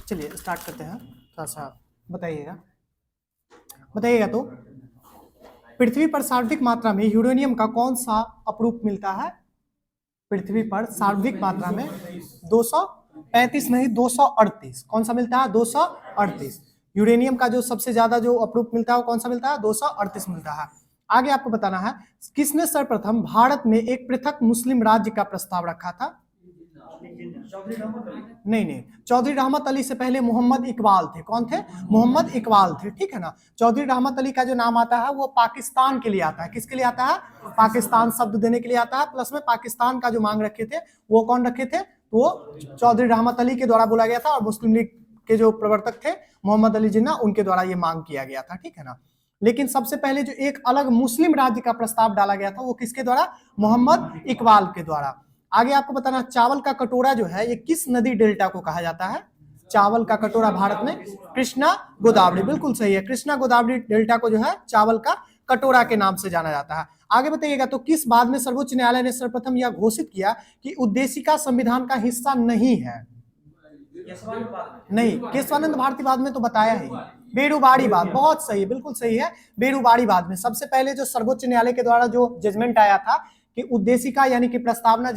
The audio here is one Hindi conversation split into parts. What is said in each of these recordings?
चलिए स्टार्ट करते हैं, थोड़ा सा बताइएगा। बताइएगा तो पृथ्वी पर सार्वत्रिक मात्रा में यूरेनियम का कौन सा अपरूप मिलता है? पृथ्वी पर सार्वत्रिक मात्रा में 235 नहीं 238, कौन सा मिलता है? 238। यूरेनियम का जो सबसे ज्यादा जो अपरूप मिलता है वो कौन सा मिलता है? 238 मिलता है। आगे आपको बताना है किसने सर्वप्रथम भारत में एक पृथक मुस्लिम राज्य का प्रस्ताव रखा था? नहीं नहीं, चौधरी रहमत अली से पहले मोहम्मद इकबाल थे। कौन थे? मोहम्मद इकबाल थे, ठीक है ना। चौधरी रहमत अली का जो नाम आता है वो पाकिस्तान के लिए आता है। किसके लिए आता है? पाकिस्तान शब्द देने के लिए आता है। प्लस में पाकिस्तान का जो मांग रखे थे वो कौन रखे थे? वो चौधरी रहमत अली के द्वारा बोला गया था, और मुस्लिम लीग के जो प्रवर्तक थे मोहम्मद अली जिन्ना, उनके द्वारा ये मांग किया गया था, ठीक है ना। लेकिन सबसे पहले जो एक अलग मुस्लिम राज्य का प्रस्ताव डाला गया था वो किसके द्वारा? मोहम्मद इकबाल के द्वारा। आगे आपको बताना चावल का कटोरा जो है ये किस नदी डेल्टा को कहा जाता है? चावल का कटोरा भारत में कृष्णा गोदावरी, बिल्कुल सही है। कृष्णा गोदावरी डेल्टा को जो है चावल का कटोरा के नाम से जाना जाता है। आगे बताइएगा तो किस बाद में सर्वोच्च न्यायालय ने सर्वप्रथम यह घोषित किया कि उद्देशिका संविधान का हिस्सा नहीं है? नहीं, केशवानंद भारतीवाद में तो बताया ही। बेरुवाड़ीवाद, बहुत सही, बिल्कुल सही है। बेरुवाड़ीवाद में सबसे पहले जो सर्वोच्च न्यायालय के द्वारा जो जजमेंट आया था कि उद्देशिका यानी कि प्रस्तावना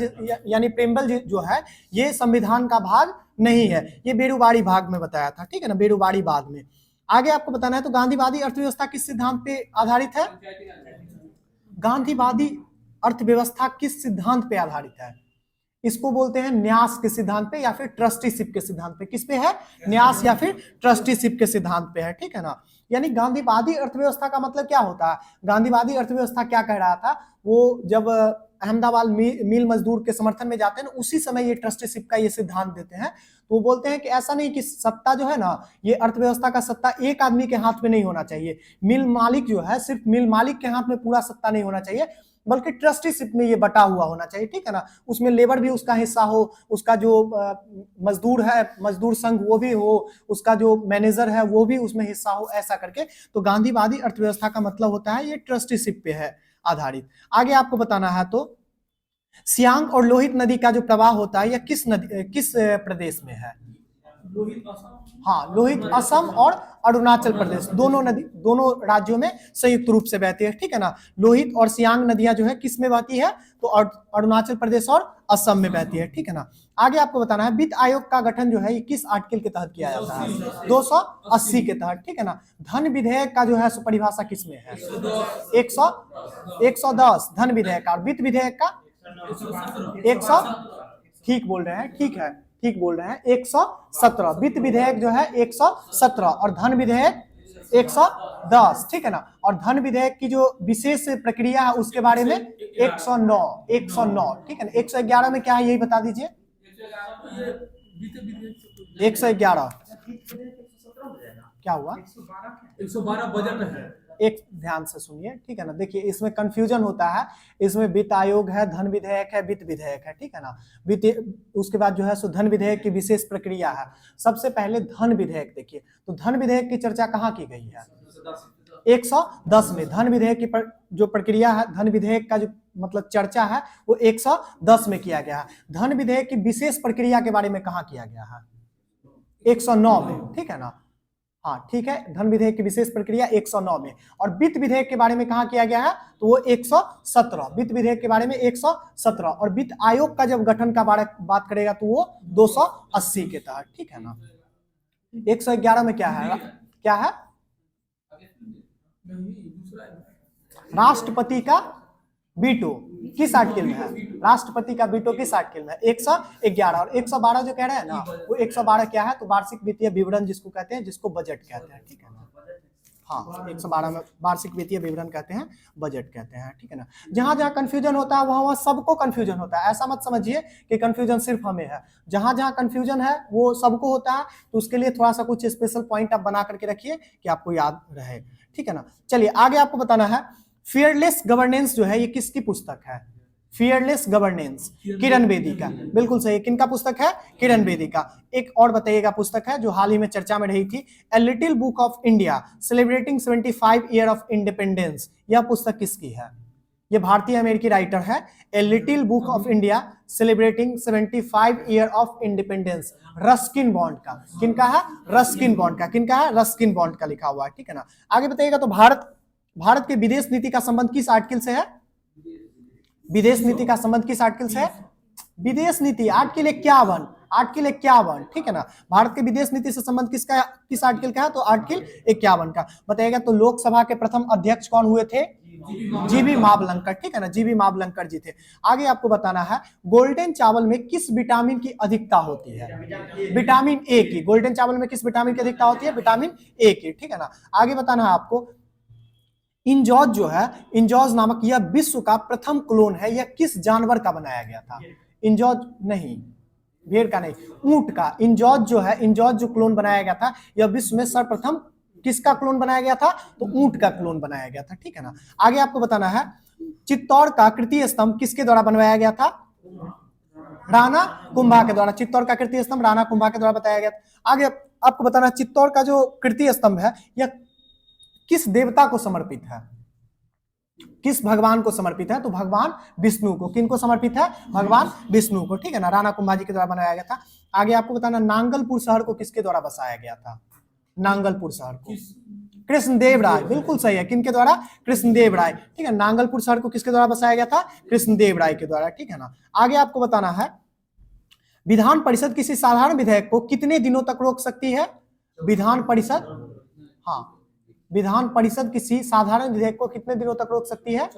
यानी प्रेम्बल जो है ये संविधान का भाग नहीं है, ये बेरुवाड़ी भाग में बताया था, ठीक है ना, बेरुवाड़ीवाद में। आगे आपको बताना है तो गांधीवादी अर्थव्यवस्था किस सिद्धांत पे आधारित है? गांधीवादी अर्थव्यवस्था किस सिद्धांत पे आधारित है? इसको बोलते हैं न्यास के सिद्धांत पे या फिर ट्रस्टीशिप के सिद्धांत पे। किस पे है? न्यास या फिर ट्रस्टीशिप के सिद्धांत पे है, ठीक है ना। यानी गांधीवादी अर्थव्यवस्था का मतलब क्या होता है? गांधीवादी अर्थव्यवस्था क्या कह रहा था, वो जब अहमदाबाद मिल मजदूर के समर्थन में जाते हैं ना, उसी समय ये ट्रस्टीशिप का ये सिद्धांत देते हैं। तो वो बोलते हैं कि ऐसा नहीं कि सत्ता जो है ना, ये अर्थव्यवस्था का सत्ता एक आदमी के हाथ में नहीं होना चाहिए। मिल मालिक जो है सिर्फ मिल मालिक के हाथ में पूरा सत्ता नहीं होना चाहिए, बल्कि ट्रस्टीशिप में ये बटा हुआ होना चाहिए, ठीक है ना। उसमें लेबर भी उसका हिस्सा हो, उसका जो मजदूर है मजदूर संघ वो भी हो, उसका जो मैनेजर है वो भी उसमें हिस्सा हो, ऐसा करके। तो गांधीवादी अर्थव्यवस्था का मतलब होता है ये ट्रस्टीशिप पे है आधारित। आगे आपको बताना है तो सियांग और लोहित नदी का जो प्रवाह होता है यह किस प्रदेश में है? हाँ, लोहित असम और अरुणाचल प्रदेश, दोनों नदी दोनों राज्यों में संयुक्त रूप से बहती है, ठीक है ना। लोहित और सियांग नदियां जो है किस में बहती है? तो अरुणाचल प्रदेश और असम में बहती है, ठीक है ना। आगे आपको बताना है वित्त आयोग का गठन जो है ये किस आर्टिकल के तहत किया जाता है? 280 के तहत, ठीक है ना। धन विधेयक का जो है परिभाषा किस में है? 110 धन विधेयक। और वित्त विधेयक का 100, ठीक बोल रहे हैं, ठीक है, ठीक बोल रहे हैं, 117। वित्त विधेयक जो है 117 और धन विधेयक 110, ठीक है ना। और धन विधेयक की जो विशेष प्रक्रिया है उसके बारे में 109, ठीक है ना। 111 में क्या है यही बता दीजिए। 111 क्या हुआ? 112 बजट है। एक ध्यान से सुनिए, ठीक है ना। देखिए इसमें कंफ्यूजन होता है, इसमें वित्त आयोग है, धन विधेयक है, वित्त विधेयक है, ठीक है ना। वित्त उसके बाद जो है सो धन विधेयक की विशेष प्रक्रिया है। सबसे पहले धन विधेयक देखिए, तो धन विधेयक की चर्चा कहाँ की गई है? 110 में। धन विधेयक की जो प्रक्रिया है, धन विधेयक का जो मतलब चर्चा है वो 110 में किया गया है। धन विधेयक की विशेष प्रक्रिया के बारे में कहाँ किया गया है? 109 में, ठीक है ना। हाँ ठीक है, धन विधेयक की विशेष प्रक्रिया 109 में। और वित्त विधेयक के बारे में कहा किया गया है? तो वो 117। वित्त विधेयक के बारे में 117। और वित्त आयोग का जब गठन का बात करेगा तो वो 280 के तहत, ठीक है ना। 111 में क्या है? क्या है? राष्ट्रपति का वीटो किस आर्टिकल में है? राष्ट्रपति का वीटो किस आर्टिकल में है? 111। और 112 जो कह रहे हैं ना, वो 112 क्या है? तो वार्षिक वित्तीय विवरण जिसको कहते हैं, जिसको बजट कहते हैं, ठीक है ना। हाँ, 112 में वार्षिक वित्तीय विवरण कहते हैं, बजट कहते हैं, ठीक है ना। जहां जहां कंफ्यूजन होता है वहां सबको कंफ्यूजन होता है। ऐसा मत समझिए कि कंफ्यूजन सिर्फ हमें है, जहां जहां कंफ्यूजन है वो सबको होता है। तो उसके लिए थोड़ा सा कुछ स्पेशल पॉइंट आप बना करके रखिए कि आपको याद रहे, ठीक है ना। चलिए आगे आपको बताना है फियरलेस गवर्नेंस जो है ये किसकी पुस्तक है? फियरलेस गवर्नेंस किरण बेदी का, बिल्कुल सही। किनका पुस्तक है? किरण बेदी का। एक और बताइएगा पुस्तक है जो हाल ही में चर्चा में रही थी, a little book of India celebrating 75 year of independence. यह पुस्तक किसकी है? ये भारतीय अमेरिकी राइटर है। A little book of India celebrating 75 year of independence, Ruskin bond का। किनका है? रस्किन बॉन्ड का। किनका है? रस्किन बॉन्ड का लिखा हुआ है, ठीक है ना। आगे बताइएगा तो भारत के विदेश नीति का संबंध किस आर्टिकल से है? विदेश नीति का संबंध किस आर्टिकल से है? विदेश नीति आर्टिकल 51, आर्टिकल 51, ठीक है ना। भारत के विदेश नीति से संबंध किसका, किस आर्टिकल का है? तो आर्टिकल 51 का। बताइएगा तो लोकसभा के प्रथम अध्यक्ष कौन हुए थे? जीबी मावलंकर, ठीक है ना, जीबी मावलंकर जी थे। आगे आपको बताना है गोल्डन चावल में किस विटामिन की अधिकता होती है? विटामिन ए की। गोल्डन चावल में किस विटामिन की अधिकता होती है? विटामिन ए की, ठीक है ना। आगे बताना है आपको इंजॉज जो है, इंजॉज नामक यह विश्व का प्रथम क्लोन है, यह किस जानवर का बनाया गया था? इंजॉज नहीं, भेड़ का नहीं, ऊंट का। इंजॉज जो है, इंजॉज जो क्लोन बनाया गया था, यह विश्व में सर्वप्रथम किसका क्लोन बनाया गया था? तो ऊंट का क्लोन बनाया गया था, ठीक है ना। आगे आपको बताना है चित्तौड़ का कृति स्तंभ किसके द्वारा बनवाया गया था? राणा कुंभा के द्वारा। चित्तौड़ का कृति स्तंभ राणा कुंभा के द्वारा बताया गया था। आगे आपको बताना है चित्तौड़ का जो कृति स्तंभ है यह किस देवता को समर्पित है? किस भगवान को समर्पित है? तो भगवान विष्णु को। किनको समर्पित है? भगवान विष्णु को, ठीक है ना। राणा कुंभा जी के द्वारा बनाया गया था। आगे आपको बताना नांगलपुर शहर को किसके द्वारा बसाया गया था? नांगलपुर शहर को कृष्णदेव राय, बिल्कुल सही है। किनके द्वारा? कृष्णदेव राय, ठीक है। नांगलपुर शहर को किसके द्वारा बसाया गया था? कृष्णदेव राय के द्वारा, ठीक है ना। आगे आपको बताना है विधान परिषद किसी साधारण विधेयक को कितने दिनों तक रोक सकती है? विधान परिषद, हाँ, विधान परिषद किसी साधारण विधेयक को कितने दिनों तक रोक सकती है?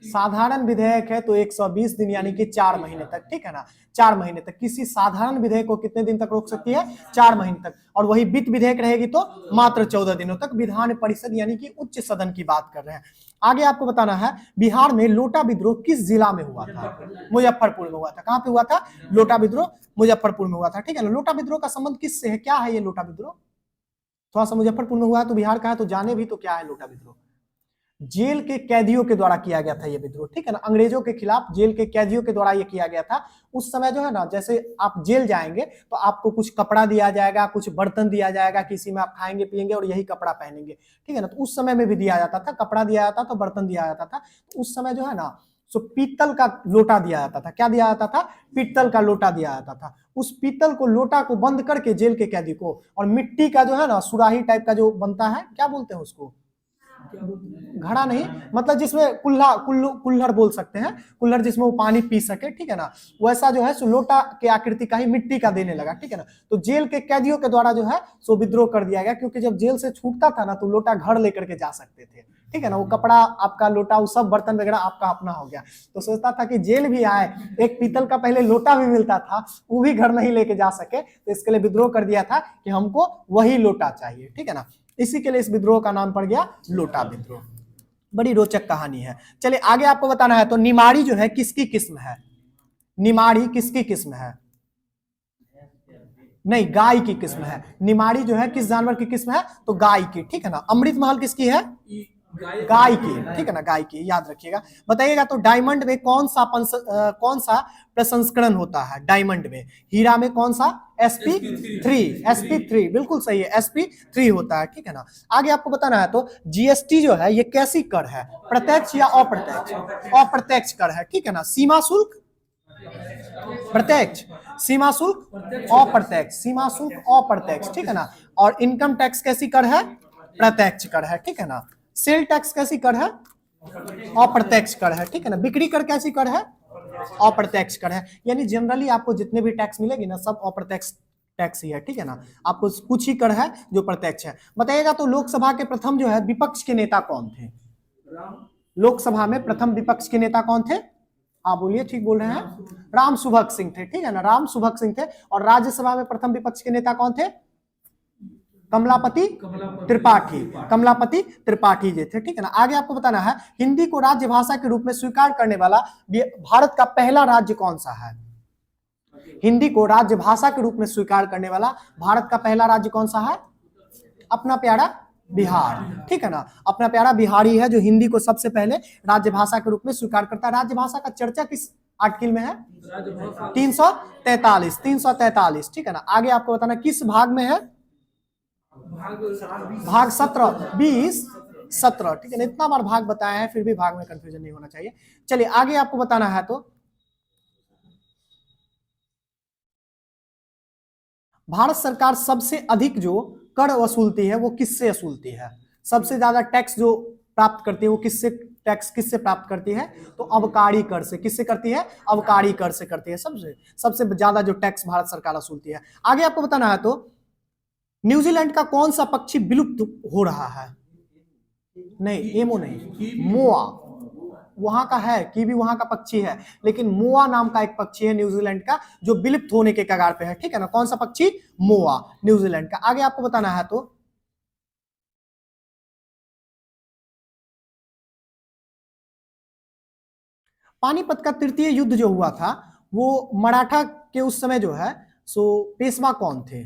साधारण विधेयक है तो 120 दिन यानी कि 4 महीने तक, ठीक है ना। 4 महीने तक किसी साधारण विधेयक को कितने दिन तक रोक सकती है? 4 महीने तक। और वही वित्त विधेयक रहेगी तो मात्र 14 दिनों तक। विधान परिषद यानी कि उच्च सदन की बात कर रहे हैं। आगे आपको बताना है बिहार में लोटा विद्रोह किस जिला में हुआ था? मुजफ्फरपुर में हुआ था। कहां पे हुआ था? लोटा विद्रोह मुजफ्फरपुर में हुआ था, ठीक है ना। लोटा विद्रोह का संबंध किससे है? क्या है ये लोटा विद्रोह? थोड़ा सा मुजफ्फरपुर में हुआ है तो बिहार का है तो जाने भी तो क्या है लोटा विद्रोह? जेल के कैदियों के द्वारा किया गया था ये विद्रोह, ठीक है ना। अंग्रेजों के खिलाफ जेल के कैदियों के द्वारा ये किया गया था। उस समय जो है ना, जैसे आप जेल जाएंगे तो आपको कुछ कपड़ा दिया जाएगा, कुछ बर्तन दिया जाएगा, किसी में आप खाएंगे पिएंगे और यही कपड़ा पहनेंगे, ठीक है ना। तो उस समय में भी दिया जाता था, कपड़ा दिया जाता था, बर्तन दिया जाता था। तो उस समय जो है ना सो पीतल का लोटा दिया जाता था। क्या दिया जाता था? पीतल का लोटा दिया जाता था। उस पीतल को, लोटा को बंद करके जेल के कैदी को, और मिट्टी का जो है ना सुराही टाइप का जो बनता है, क्या बोलते हैं उसको? घड़ा नहीं, मतलब जिसमें कुल्हड़ बोल सकते हैं, कुल्हड़ जिसमें वो पानी पी सके, ठीक है ना। वैसा जो है सो लोटा के आकृति का ही मिट्टी का देने लगा, ठीक है ना। तो जेल के कैदियों के द्वारा जो है सो विद्रोह कर दिया गया, क्योंकि जब जेल से छूटता था ना तो लोटा घर लेकर के जा सकते थे, ठीक है ना। वो कपड़ा आपका, लोटा, वो सब बर्तन वगैरह आपका अपना हो गया। तो सोचता था कि जेल भी आए, एक पीतल का पहले लोटा भी मिलता था, वो भी घर नहीं लेके जा सके, तो इसके लिए विद्रोह कर दिया था कि हमको वही लोटा चाहिए, ठीक है ना। इसी के लिए इस विद्रोह का नाम पड़ गया लोटा विद्रोह। बड़ी रोचक कहानी है। चलिए आगे आपको बताना है तो निमाड़ी जो है किसकी किस्म है? निमाड़ी किसकी किस्म है? नहीं, गाय की किस्म है। निमाड़ी जो है किस जानवर की किस्म है? तो गाय की, ठीक है ना। अमृत महल किसकी है? गाय की, ठीक है ना, गाय की, याद रखिएगा। बताइएगा तो डायमंड में कौन सा प्रसंस्करण होता है? डायमंड में, हीरा में कौन सा? sp3, बिल्कुल सही है, sp3 होता है, ठीक है ना। आगे आपको बताना है तो जीएसटी जो है ये कैसी कर है? प्रत्यक्ष या अप्रत्यक्ष? अप्रत्यक्ष कर है, ठीक है ना। सीमा शुल्क प्रत्यक्ष, सीमा शुल्क अप्रत्यक्ष, सीमा शुल्क अप्रत्यक्ष, ठीक है ना। और इनकम टैक्स कैसी कर है? प्रत्यक्ष कर है, ठीक है ना। सेल टैक्स कैसी कर है? अप्रत्यक्ष कर है, ठीक है ना। बिक्री कर कैसी कर है? अप्रत्यक्ष कर है। यानी जनरली आपको जितने भी टैक्स मिलेगी ना सब अप्रत्यक्ष टैक्स ही है, ठीक है ना। आपको कुछ ही कर है जो प्रत्यक्ष है। बताइएगा तो लोकसभा के प्रथम जो है विपक्ष के नेता कौन थे? लोकसभा में प्रथम विपक्ष के नेता कौन थे? हाँ बोलिए, ठीक बोल रहे हैं, राम सुभग सिंह थे, ठीक है ना, राम सुभग सिंह थे। और राज्यसभा में प्रथम विपक्ष के नेता कौन थे? कमलापति त्रिपाठी, कमलापति त्रिपाठी जी थे, ठीक है ना। आगे आपको बताना है हिंदी को राज्य भाषा के रूप में स्वीकार करने वाला भारत का पहला राज्य कौन सा है? हिंदी को राज्य भाषा के रूप में स्वीकार करने वाला भारत का पहला राज्य कौन सा है? अपना प्यारा बिहार, ठीक है ना। अपना प्यारा बिहार ही है जो हिंदी को सबसे पहले राज्य भाषा के रूप में स्वीकार करता है। राज्य भाषा का चर्चा किस आर्टिकल में है? 343, 343, ठीक है ना। आगे आपको बताना किस भाग में है? भाग 17, 20, 17, ठीक है ना। इतना बार भाग बताया है फिर भी भाग में कंफ्यूजन नहीं होना चाहिए। चलिए आगे आपको बताना है तो भारत सरकार सबसे अधिक जो कर वसूलती है वो किससे वसूलती है? सबसे ज्यादा टैक्स जो प्राप्त करती है वो किससे प्राप्त करती है? तो अबकारी कर से। किससे करती है? अबकारी कर से करती है। सबसे सबसे ज्यादा जो टैक्स भारत सरकार वसूलती है। आगे आपको बताना है तो न्यूजीलैंड का कौन सा पक्षी विलुप्त हो रहा है? नहीं, एमो नहीं, मोआ वहां का है, कीवी वहां का पक्षी है, लेकिन मोआ नाम का एक पक्षी है न्यूजीलैंड का जो विलुप्त होने के कगार पे है, ठीक है ना। कौन सा पक्षी? मोआ, न्यूजीलैंड का। आगे आपको बताना है तो पानीपत का तृतीय युद्ध जो हुआ था वो मराठा के उस समय जो है सो पेशवा कौन थे?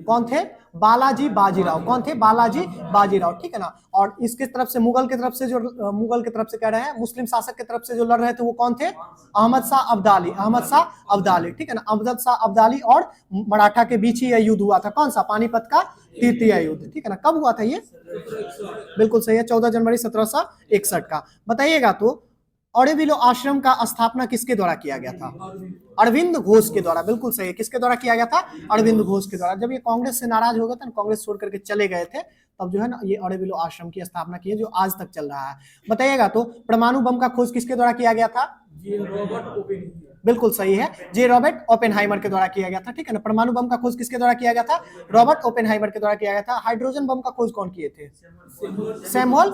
कौन थे? बालाजी बाजीराव। कौन थे? बालाजी बाजीराव, ठीक है ना। और इसके तरफ से मुगल की तरफ से जो मुगल की तरफ से कह रहे हैं मुस्लिम शासक की तरफ से जो लड़ रहे थे वो कौन थे? अहमद शाह अब्दाली। अहमद शाह अब्दाली, ठीक है ना। अहमद शाह अब्दाली और मराठा के बीच ही यह युद्ध हुआ था। कौन सा? पानीपत का तृतीय युद्ध, ठीक है ना। कब हुआ था ये? बिल्कुल सही है, 14 जनवरी 1761 का। बताइएगा तो ऑरोविले आश्रम का स्थापना किसके द्वारा किया गया था? अरविंद घोष के द्वारा। बिल्कुल सही है, किसके द्वारा किया गया था? अरविंद घोष के द्वारा। जब ये कांग्रेस से नाराज हो गए थे, कांग्रेस छोड़ करके चले गए थे, तब जो है ना ये ऑरोविले आश्रम की स्थापना की है जो आज तक चल रहा है। बताइएगा तो परमाणु बम का खोज किसके द्वारा किया गया था? बिल्कुल सही है, जे रॉबर्ट ओपेनहाइमर के द्वारा किया गया था, ठीक है ना। परमाणु बम का खोज किसके द्वारा किया गया था? रॉबर्ट ओपेनहाइमर के द्वारा किया गया था। हाइड्रोजन बम का खोज कौन किए थे? सैमुअल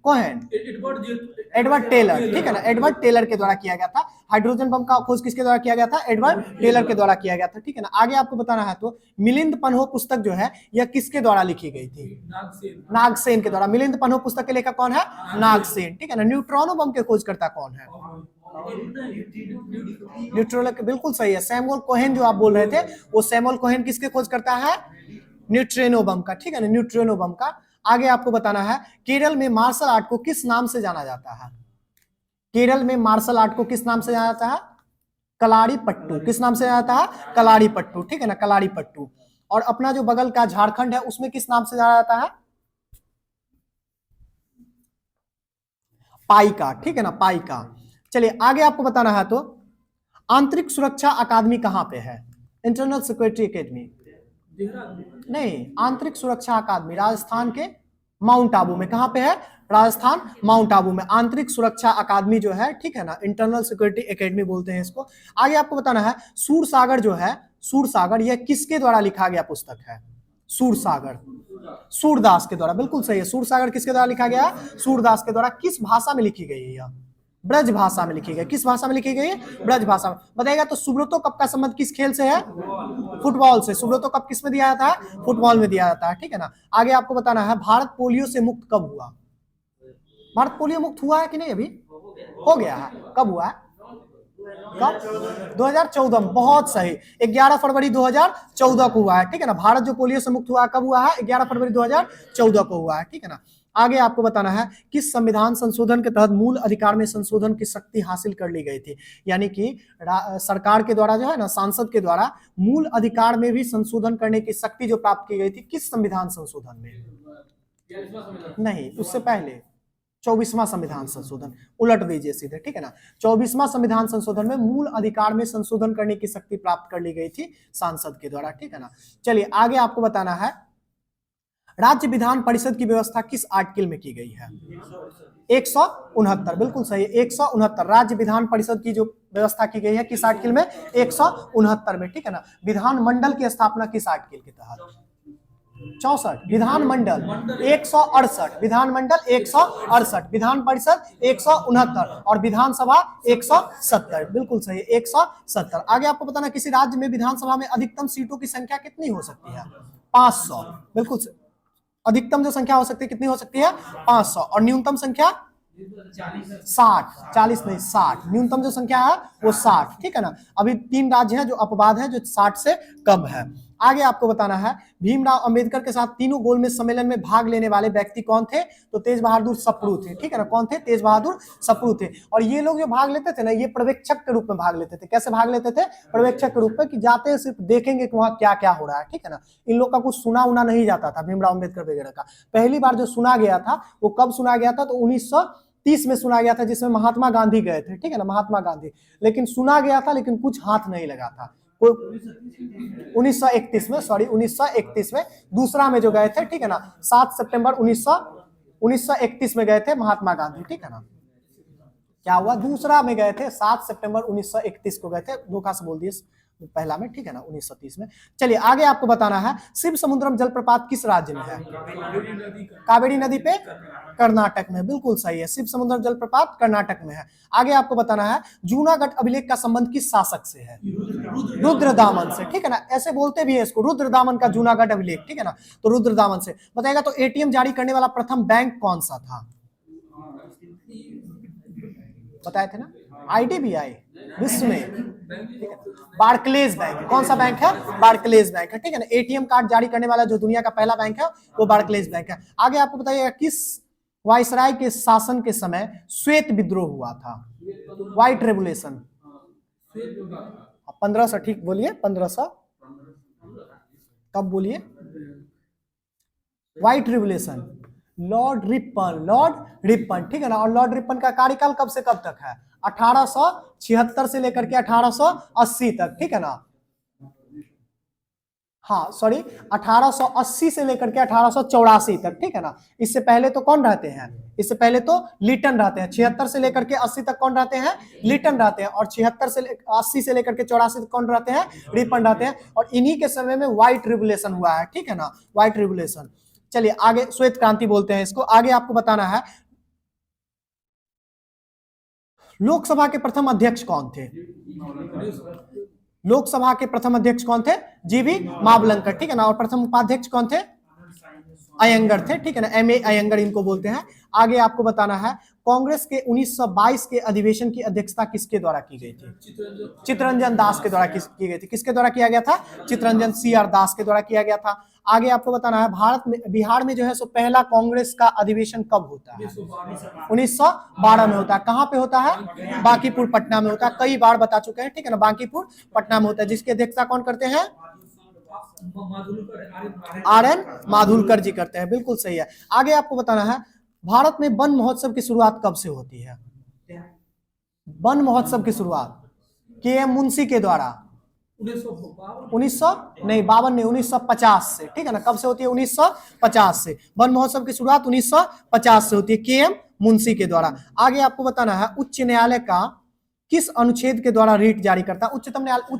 कोहेन, एडवर्ड टेलर, ठीक है ना। एडवर्ड टेलर के द्वारा किया गया था। हाइड्रोजन बम का खोज किसके द्वारा किया गया था? एडवर्ड टेलर के द्वारा किया गया था, ठीक है ना। आगे आपको बताना है तो मिलिंद पन्हो पुस्तक जो है यह किसके द्वारा लिखी गई थी? नागसेन के द्वारा। मिलिंद पन्हो पुस्तक के लेखक कौन है? नागसेन, ठीक है ना। न्यूट्रॉनो बम के खोजकर्ता कौन है? न्यूट्रॉनो, बिल्कुल सही है, सैमुअल कोहेन जो आप बोल रहे थे वो सैमुअल कोहेन किसके खोज करता है? न्यूट्रिनो बम का, ठीक है ना, न्यूट्रिनो बम का। आगे आपको बताना है केरल में मार्शल आर्ट को किस नाम से जाना जाता है? केरल में मार्शल आर्ट को किस नाम से जाना जाता है? कलारी पट्टू। किस नाम से जाना जाता है? कलारी पट्टू, ठीक है ना, कलारी पट्टू। और अपना जो बगल का झारखंड है उसमें किस नाम से जाना जाता है? पाइका, ठीक है ना, पाइका। चलिए आगे आपको बताना है तो आंतरिक सुरक्षा अकादमी कहां पे है? इंटरनल सिक्योरिटी एकेडमी नहीं, आंतरिक सुरक्षा अकादमी राजस्थान के माउंट आबू में। कहां पे है? राजस्थान माउंट आबू में आंतरिक सुरक्षा अकादमी जो है, ठीक है ना, इंटरनल सिक्योरिटी एकेडमी बोलते हैं इसको। आगे आपको बताना है सूरसागर जो है, सूरसागर यह किसके द्वारा लिखा गया पुस्तक है? सूरसागर सूरदास के द्वारा। बिल्कुल सही है, सूरसागर किसके द्वारा लिखा गया? सूरदास के द्वारा। किस भाषा में लिखी गई है यह? ब्रज भाषा में लिखी गई। किस भाषा में लिखी गई है? ब्रज भाषा में। बताइएगा तो सुब्रतो कप का संबंध किस खेल से है? फुटबॉल से। सुब्रतो कप किस में दिया जाता है? फुटबॉल में दिया जाता है, ठीक है ना। आगे आपको बताना है भारत पोलियो से मुक्त कब हुआ? भारत पोलियो मुक्त हुआ है कि नहीं? अभी हो गया है। कब हुआ है? कब? 2014 में। बहुत सही, 11 फरवरी 2014 को हुआ है, ठीक है ना। भारत जो पोलियो से मुक्त हुआ कब हुआ है? 11 फरवरी 2014 को हुआ है, ठीक है ना। आगे आपको बताना है किस संविधान संशोधन के तहत मूल अधिकार में संशोधन की शक्ति हासिल कर ली गई थी? यानी कि सरकार के द्वारा जो है ना, सांसद के द्वारा मूल अधिकार में भी संशोधन करने की शक्ति जो प्राप्त की गई थी, किस संविधान संशोधन में? नहीं, उससे पहले 24वां संविधान संशोधन। उलट दीजिए सीधे, ठीक है ना। 24वां संविधान संशोधन में मूल अधिकार में संशोधन करने की शक्ति प्राप्त कर ली गई थी सांसद के द्वारा, ठीक है ना। चलिए आगे आपको बताना है राज्य विधान परिषद की व्यवस्था किस आर्टिकल में की गई है? 169, बिल्कुल सही, 169 राज्य विधान परिषद की जो व्यवस्था की गई है किस आर्टिकल में? 169 में, ठीक है ना। विधान मंडल की स्थापना किस आर्टिकल के तहत? 64। विधान मंडल 168, विधान मंडल 168, विधान परिषद 169 और विधानसभा 170। बिल्कुल सही, 170। आगे आपको बताना किसी राज्य में विधानसभा में अधिकतम सीटों की संख्या कितनी हो सकती है? 500। बिल्कुल सही, अधिकतम जो संख्या हो सकती है कितनी हो सकती है? 500। और न्यूनतम संख्या 60, 40 नहीं 60, न्यूनतम जो संख्या है वो 60, ठीक है ना। अभी 3 राज्य हैं जो अपवाद है जो 60 से कम है। आगे आपको बताना है भीमराव अंबेडकर के साथ तीनों गोलमेज सम्मेलन में भाग लेने वाले व्यक्ति कौन थे? तो तेज बहादुर सप्रू थे, ठीक है ना। कौन थे? तेज बहादुर सप्रू थे। और ये लोग जो भाग लेते थे ना, ये पर्यवेक्षक के रूप में भाग लेते थे। कैसे भाग लेते थे? पर्यवेक्षक के रूप में, कि जाते हैं सिर्फ देखेंगे कि वहां क्या क्या हो रहा है, ठीक है ना। इन लोग का कुछ सुना उना नहीं जाता था भीमराव अंबेडकर वगैरह का। पहली बार जो सुना गया था वो कब सुना गया था? तो 1930 में सुना गया था, जिसमें महात्मा गांधी गए थे, ठीक है ना, महात्मा गांधी। लेकिन सुना गया था लेकिन कुछ हाथ नहीं लगा था। 1931 में, सॉरी 1931 में दूसरा में जो गए थे, ठीक है ना, 7 सितंबर 1931 में गए थे महात्मा गांधी, ठीक है ना। क्या हुआ? दूसरा में गए थे, 7 सितंबर 1931 को गए थे, धोखा से बोल दिए पहला में, ठीक है ना, 1930 में। चलिए आगे आपको बताना है शिव समुद्रम जलप्रपात किस राज्य में है? कावेरी नदी पे, कर्नाटक में, बिल्कुल सही है। शिव समुद्रम जलप्रपात कर्नाटक में है। आगे आपको बताना है जूनागढ़ अभिलेख का संबंध किस शासक से है? रुद्रदामन से, ठीक है ना। ऐसे बोलते भी है इसको, रुद्रदामन का जूनागढ़ अभिलेख, ठीक है ना। तो रुद्रदामन से बताएगा। तो एटीएम जारी करने वाला प्रथम बैंक कौन सा था? बताए थे ना, आईडीबीआई, विश्व में बार्कलेज बैंक। कौन सा बैंक है? बार्कलेज बैंक है, ठीक है ना। एटीएम कार्ड जारी करने वाला जो दुनिया का पहला बैंक है वो बार्कलेज बैंक है। आगे आपको बताइएगा किस वायसराय के शासन के समय श्वेत विद्रोह हुआ था? White revolution. 1500, ठीक बोलिए, 1500 कब बोलिए? व्हाइट रेवोल्यूशन, लॉर्ड रिपन, ठीक है ना। और लॉर्ड रिपन का कार्यकाल कब से कब तक है? 1876 से लेकर के 1880 तक, ठीक है ना। हाँ सॉरी, 1880 से लेकर के 1884 तक, ठीक है ना। इससे पहले तो कौन रहते हैं? इससे पहले तो लिटन रहते हैं। 76 से लेकर के 80 तक कौन रहते हैं? लिटन रहते हैं। और 80 से लेकर के 84 तक कौन रहते हैं? रिपन रहते हैं। और इन्हीं के समय में व्हाइट रिवोल्यूशन हुआ है, ठीक है ना, व्हाइट रिवोल्यूशन। चलिए आगे, श्वेत क्रांति बोलते हैं इसको। आगे आपको बताना है लोकसभा के प्रथम अध्यक्ष कौन थे? लोकसभा के प्रथम अध्यक्ष कौन थे? जीवी मावलंकर, ठीक है ना। और प्रथम उपाध्यक्ष कौन थे? अयंगर थे, ठीक है ना, एम ए अयंगर इनको बोलते हैं। आगे आपको बताना है कांग्रेस के 1922 के अधिवेशन की अध्यक्षता किसके द्वारा की गई थी? चित्तरंजन दास के द्वारा की गई थी। किसके द्वारा किया गया था? चित्तरंजन CR दास के द्वारा किया गया था। आगे आपको बताना है बिहार में जो है सो पहला कांग्रेस का अधिवेशन कब होता है? 1912 में होता है। कहाँ पे होता है? बांकीपुर पटना में होता है। कई बार बता चुके हैं, ठीक है ना, बांकीपुर पटना में होता है। जिसकी अध्यक्षता कौन करते हैं? RN माधुलकर जी करते हैं, बिल्कुल सही है। आगे आपको बताना है भारत में वन महोत्सव की शुरुआत कब से होती है? वन महोत्सव की शुरुआत KM मुंशी के द्वारा 1950 से, ठीक है ना। कब से होती है? 1950 से। वन महोत्सव की शुरुआत 1950 से होती है KM मुंशी के द्वारा। आगे आपको बताना है उच्च न्यायालय का किस अनुच्छेद के द्वारा रीट जारी करता है? उच्च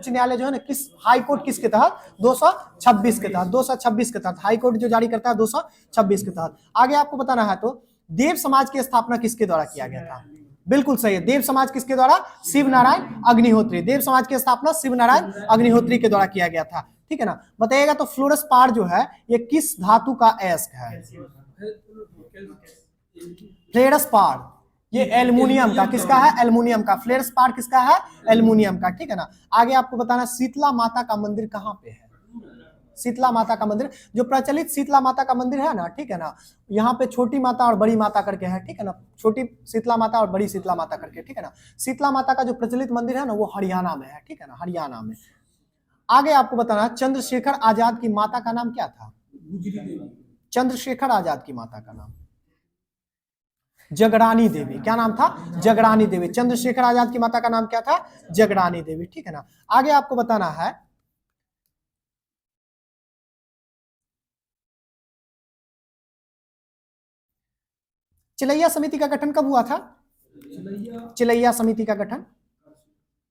न्यायालय जो है ना, किस हाई कोर्ट किसके तहत? 226 के तहत, 226 के तहत हाई कोर्ट जो जारी करता है 226 के तहत। आगे आपको बताना है तो देव समाज की स्थापना किसके द्वारा किया गया था? बिल्कुल सही है, देव समाज किसके द्वारा? शिव नारायण अग्निहोत्री। देव समाज की स्थापना शिव नारायण अग्निहोत्री के द्वारा किया गया था, ठीक है ना। बताइएगा तो फ्लोरस्पार जो है ये किस धातु का अयस्क है? फ्लोरस्पार ये एल्युमिनियम का, किसका है? एल्युमिनियम का। फ्लोरस्पार किसका है? एल्युमिनियम का, ठीक है ना। आगे आपको बताना शीतला माता का मंदिर कहाँ पे है? शीतला माता का मंदिर, जो प्रचलित शीतला माता का मंदिर है ना, ठीक है ना, यहाँ पे छोटी माता और बड़ी माता करके है, ठीक है ना। छोटी शीतला माता और बड़ी शीतला माता करके, ठीक है ना। शीतला माता का जो प्रचलित मंदिर है ना वो हरियाणा में है, ठीक है ना, हरियाणा में। आगे आपको बताना चंद्रशेखर आजाद की माता का नाम क्या था? चंद्रशेखर आजाद की माता का नाम जगरानी देवी। क्या नाम था? जगरानी देवी। चंद्रशेखर आजाद की माता का नाम क्या था? जगरानी देवी, ठीक है ना। आगे आपको बताना है चिलैया समिति का गठन कब हुआ था? चिलैया समिति का गठन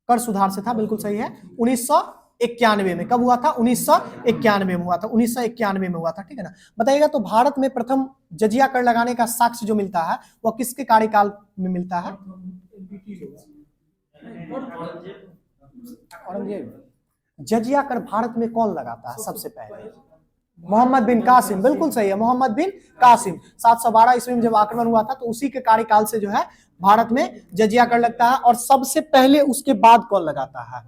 कर सुधार से था, बिल्कुल सही है। 1991 में। कब हुआ था? 1991 में हुआ था, 1991 में हुआ था, ठीक है ना। बताइएगा तो भारत में प्रथम जजिया कर लगाने का साक्ष्य जो मिलता है वह किसके कार्यकाल में मिलता है? औरंगजेब। जजिया कर भारत में कौन लगाता है सबसे पहले? मोहम्मद बिन कासिम, बिल्कुल सही है, मोहम्मद बिन कासिम। 712 ईस्वी में जब आक्रमण हुआ था तो उसी के कार्यकाल से जो है भारत में जजिया कर लगता है। और सबसे पहले उसके बाद कौन लगाता है?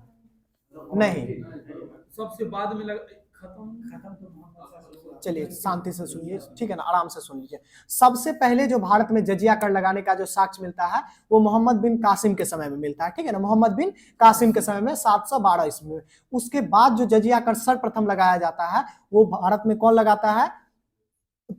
नहीं, सबसे बाद में चलिए शांति से सुनिए, ठीक है ना, आराम से सुन लीजिए। सबसे पहले जो भारत में जजिया कर लगाने का जो साक्ष्य मिलता है वो मोहम्मद बिन कासिम के समय में मिलता है, ठीक है ना, मोहम्मद बिन कासिम के समय में 712 ईस्वी में। उसके बाद जो जजिया कर सर्वप्रथम लगाया जाता है वो भारत में कौन लगाता है,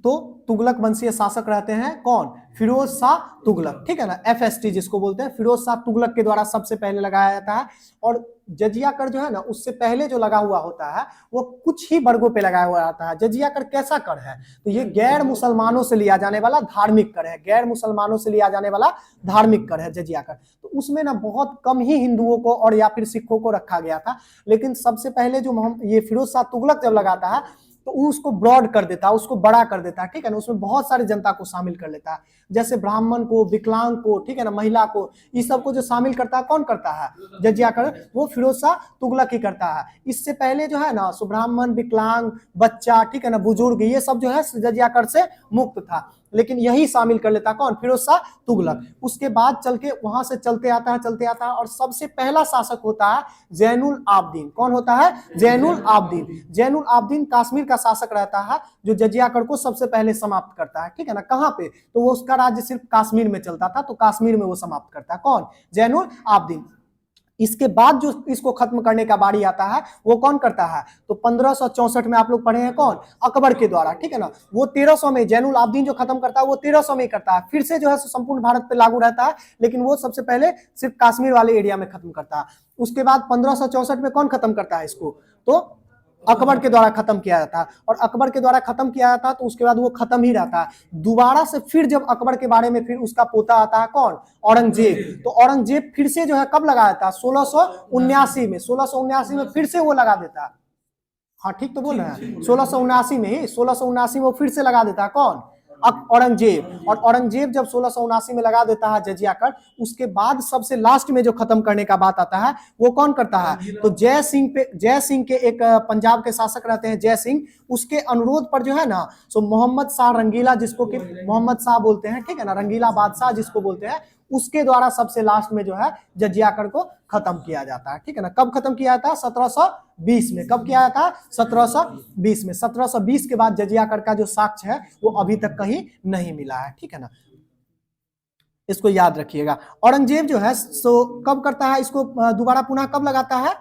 तो तुगलक वंशीय शासक रहते हैं, कौन, फिरोज शाह तुगलक, ठीक है ना, FST जिसको बोलते हैं, फिरोज शाह तुगलक के द्वारा सबसे पहले लगाया जाता है। और जजिया कर जो है ना उससे पहले जो लगा हुआ होता है वो कुछ ही वर्गों पे लगाया हुआ आता है। जजिया कर कैसा कर है, तो ये गैर मुसलमानों से लिया जाने वाला धार्मिक कर है, गैर मुसलमानों से लिया जाने वाला धार्मिक कर है जजिया कर। तो उसमें ना बहुत कम ही हिंदुओं को और या फिर सिखों को रखा गया था। लेकिन सबसे पहले जो ये फिरोज शाह तुगलक जब लगाता है तो उसको ब्रॉड कर देता है, उसको बड़ा कर देता है, ठीक है ना, उसमें बहुत सारी जनता को शामिल कर लेता है, जैसे ब्राह्मण को, विकलांग को, ठीक है ना, महिला को, इस सब को जो शामिल करता है कौन करता है, जजिया कर, वो फिरोज शाह तुगलक ही करता है। इससे पहले जो है ना सो ब्राह्मण, विकलांग, बच्चा, ठीक है ना, बुजुर्ग, ये सब जो है जजिया कर से मुक्त था, लेकिन यही शामिल कर लेता कौन, फिरोज शाह तुगलक। उसके बाद चल के वहां से चलते आता है और सबसे पहला शासक होता है जैनुल आबदीन। कौन होता है, जैनुल आबदीन। जैनुल आबदीन कश्मीर का शासक रहता है जो जजिया कर को सबसे पहले समाप्त करता है, ठीक है ना, कहां पे, तो वो उसका राज्य सिर्फ कश्मीर में चलता था, तो कश्मीर में वो समाप्त करता है, कौन, जैनुल आबदीन। इसके बाद जो इसको खत्म करने का बारी आता है वो कौन करता है, तो 1564 में आप लोग पढ़े हैं, कौन, अकबर के द्वारा, ठीक है ना। वो 1300 में जैनुल आबदीन जो खत्म करता है वो 1300 में करता है, फिर से जो है संपूर्ण भारत पे लागू रहता है, लेकिन वो सबसे पहले सिर्फ कश्मीर वाले एरिया में खत्म करता है। उसके बाद 1564 में कौन खत्म करता है इसको, तो अकबर के द्वारा खत्म किया जाता है, और अकबर के द्वारा खत्म किया जाता है तो उसके बाद वो खत्म ही रहता है। दोबारा से फिर जब अकबर के बारे में फिर उसका पोता आता है, कौन, औरंगजेब, तो औरंगजेब फिर से जो है कब लगाया था, 1679 में, 1679 में फिर से वो लगा देता है, हाँ ठीक तो बोल रहे हैं, 1679 में ही, 1679 में वो फिर से लगा देता है, कौन, औरंगजेब। और औरंगजेब जब 1679 में लगा देता है जजिया कर, उसके बाद सबसे लास्ट में जो खत्म करने का बात आता है वो कौन करता है, तो जय सिंह के एक पंजाब के शासक रहते हैं जय सिंह, उसके अनुरोध पर जो है ना सो मोहम्मद शाह रंगीला, जिसको कि मोहम्मद शाह बोलते हैं, ठीक है ना, रंगीला बादशाह जिसको बोलते हैं, उसके द्वारा सबसे लास्ट में जो है जजिया कर को खत्म किया जाता है, ठीक है ना। कब खत्म किया जाता है, 1720 में। कब किया जाता है, 1720 में। 1720 के बाद जजिया कर का जो साक्ष्य है वो अभी तक कहीं नहीं मिला है, ठीक है ना, इसको याद रखिएगा। औरंगजेब जो है सो कब करता है इसको दोबारा पुनः कब लगाता है,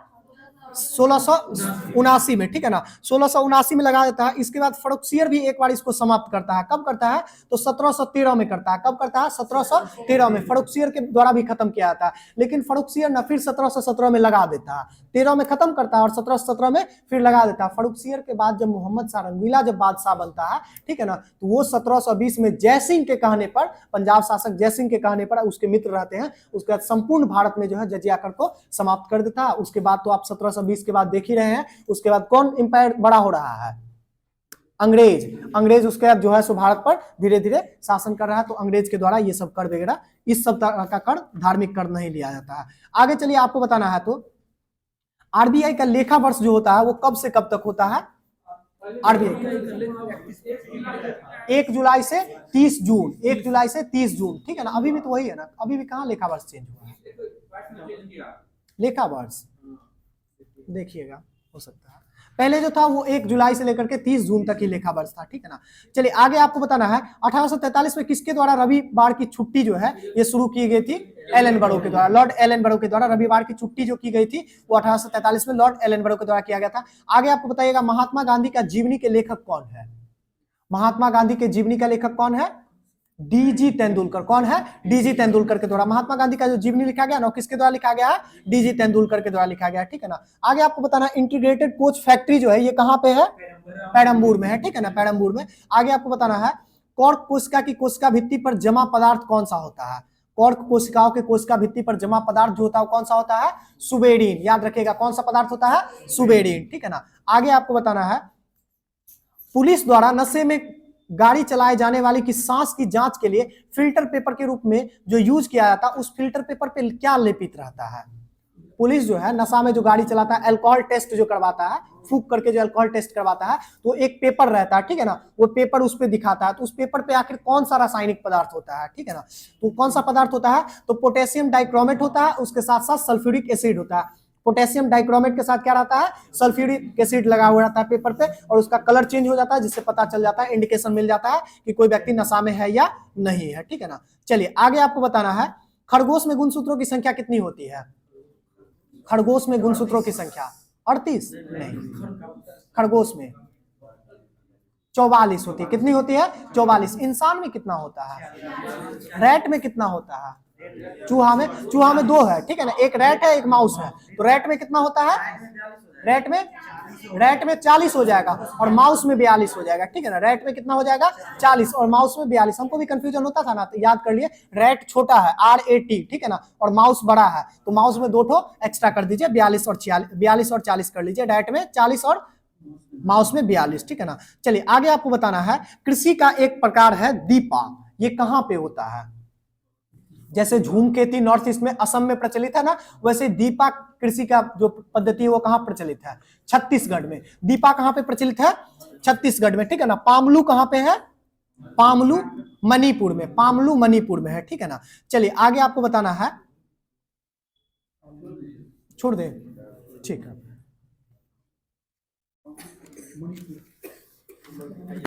1679 में, ठीक है ना, 1679 में लगा देता है। इसके बाद फरुखसियर भी एक बार इसको समाप्त करता है, कब करता है, तो 1713 में करता है। कब करता है, 1713 में फरुखसियर के द्वारा भी खत्म किया जाता है, लेकिन फरुखसियर ना फिर 1717 में लगा देता है, 13 में खत्म करता है और 1717 में फिर लगा देता है। फरुखसियर के बाद जब मोहम्मद शाह रंगीला जब बादशाह बनता है, ठीक है ना, तो वो 1720 में जय सिंह के कहने पर, पंजाब शासक जय सिंह के कहने पर, उसके मित्र रहते हैं, उसके बाद संपूर्ण भारत में जो है जजिया कर को समाप्त कर देता है। उसके बाद तो आप 1720 के बाद देख ही रहे हैं, उसके बाद कौन इंपायर बड़ा हो रहा है, अंग्रेज उसके बाद जो है सो भारत पर धीरे धीरे शासन कर रहा है। तो अंग्रेज के द्वारा ये सब कर वगैरह, इस सब का कर, धार्मिक कर नहीं लिया जाता है। आगे चलिए आपको बताना है, तो आरबीआई का लेखा वर्ष जो होता है वो कब से कब तक होता है, आरबीआई 1 जुलाई से 30 जून, 1 जुलाई से 30 जून, ठीक है ना। अभी भी तो वही है ना, अभी भी कहाँ लेखा वर्ष चेंज हुआ है, लेखा वर्ष देखिएगा, हो सकता है पहले जो था वो 1 जुलाई से लेकर के 30 जून तक ही लेखा वर्ष था, ठीक है ना। चलिए आगे आपको बताना है, 1843 में किसके द्वारा रविवार की छुट्टी जो है ये शुरू की गई थी, एलन बरो के द्वारा, लॉर्ड एलन बरो के द्वारा रविवार की छुट्टी जो की गई थी वो 1843 में लॉर्ड एलन बरो के द्वारा किया गया था। आगे आपको बताइएगा महात्मा गांधी का जीवनी के लेखक कौन है, महात्मा गांधी के जीवनी का लेखक कौन है, डीजी तेंदुलकर। कौन है, डीजी तेंदुलकर के द्वारा महात्मा गांधी का जो जीवनी लिखा गया ना, किसके द्वारा लिखा गया है, डीजी तेंदुलकर के द्वारा लिखा गया है, ठीक है ना। आगे आपको बताना इंटीग्रेटेड कोच फैक्ट्री जो है ये कहां पे है, पेरम्बूर में है, ठीक है ना, पेरम्बूर में। आगे आपको बताना है कॉर्क कोशिका की कोशिका भित्ति पर जमा पदार्थ कौन सा होता है, कॉर्क कोशिकाओं के कोशिका भित्ति पर जमा पदार्थ जो होता है कौन सा होता है, सुबेडीन। याद रखिएगा कौन सा पदार्थ होता है, सुबेडीन, ठीक है ना। आगे आपको बताना है पुलिस द्वारा नशे में गाड़ी चलाए जाने वाली की सांस की जांच के लिए फिल्टर पेपर के रूप में जो यूज किया जाता है उस फिल्टर पेपर पे क्या लेपित रहता है। पुलिस जो है नशा में जो गाड़ी चलाता है, अल्कोहल टेस्ट जो करवाता है, फूक करके जो अल्कोहल टेस्ट करवाता है, तो एक पेपर रहता है, ठीक है ना, वो पेपर उस पर दिखाता है, तो उस पेपर पे आखिर कौन सा रासायनिक पदार्थ होता है, ठीक है ना। तो कौन सा पदार्थ होता है, तो पोटेशियम डाइक्रोमेट होता है, उसके साथ साथ सल्फ्यूरिक एसिड होता है। पोटेशियम डाइक्रोमेट के साथ क्या रहता है, सल्फ्यूरिक एसिड लगा हुआ रहता है पेपर पे, और उसका कलर चेंज हो जाता है, जिससे पता चल जाता है, इंडिकेशन मिल जाता है कि कोई व्यक्ति नशा में है या नहीं है, ठीक है ना। चलिए आगे आपको बताना है, खरगोश में गुणसूत्रों की संख्या कितनी होती है? खरगोश में गुणसूत्रों की संख्या 38 नहीं, खरगोश में 44 होती है। कितनी होती है? 44। इंसान में कितना होता है? रैट में कितना होता है? चूहा में 2 है, ठीक है ना, एक रैट है एक माउस है, तो रैट में कितना होता है? रैट में 40 हो जाएगा और माउस में 42 हो जाएगा, ठीक है ना। रैट में कितना हो जाएगा? 40 और माउस में 42। हमको भी कंफ्यूजन होता था ना, तो याद कर लिए, रैट छोटा है RAT, ठीक है ना, और माउस बड़ा है, तो माउस में 2 ठो एक्स्ट्रा कर दीजिए, 42 और 40 कर लीजिए, रैट में 40 और माउस में 42, ठीक है ना। चलिए आगे आपको बताना है, कृषि का एक प्रकार है दीपा, ये कहां पे होता है? जैसे धूमकेतु नॉर्थ ईस्ट में, असम में प्रचलित है ना, वैसे दीपा कृषि का जो पद्धति है वो कहां प्रचलित है? छत्तीसगढ़ में। दीपा कहां पे प्रचलित है? छत्तीसगढ़ में, ठीक है ना। पामलू कहां पे है? पामलू मणिपुर में, पामलू मणिपुर में है, ठीक है ना। चलिए आगे आपको बताना है, छोड़ दे, ठीक है।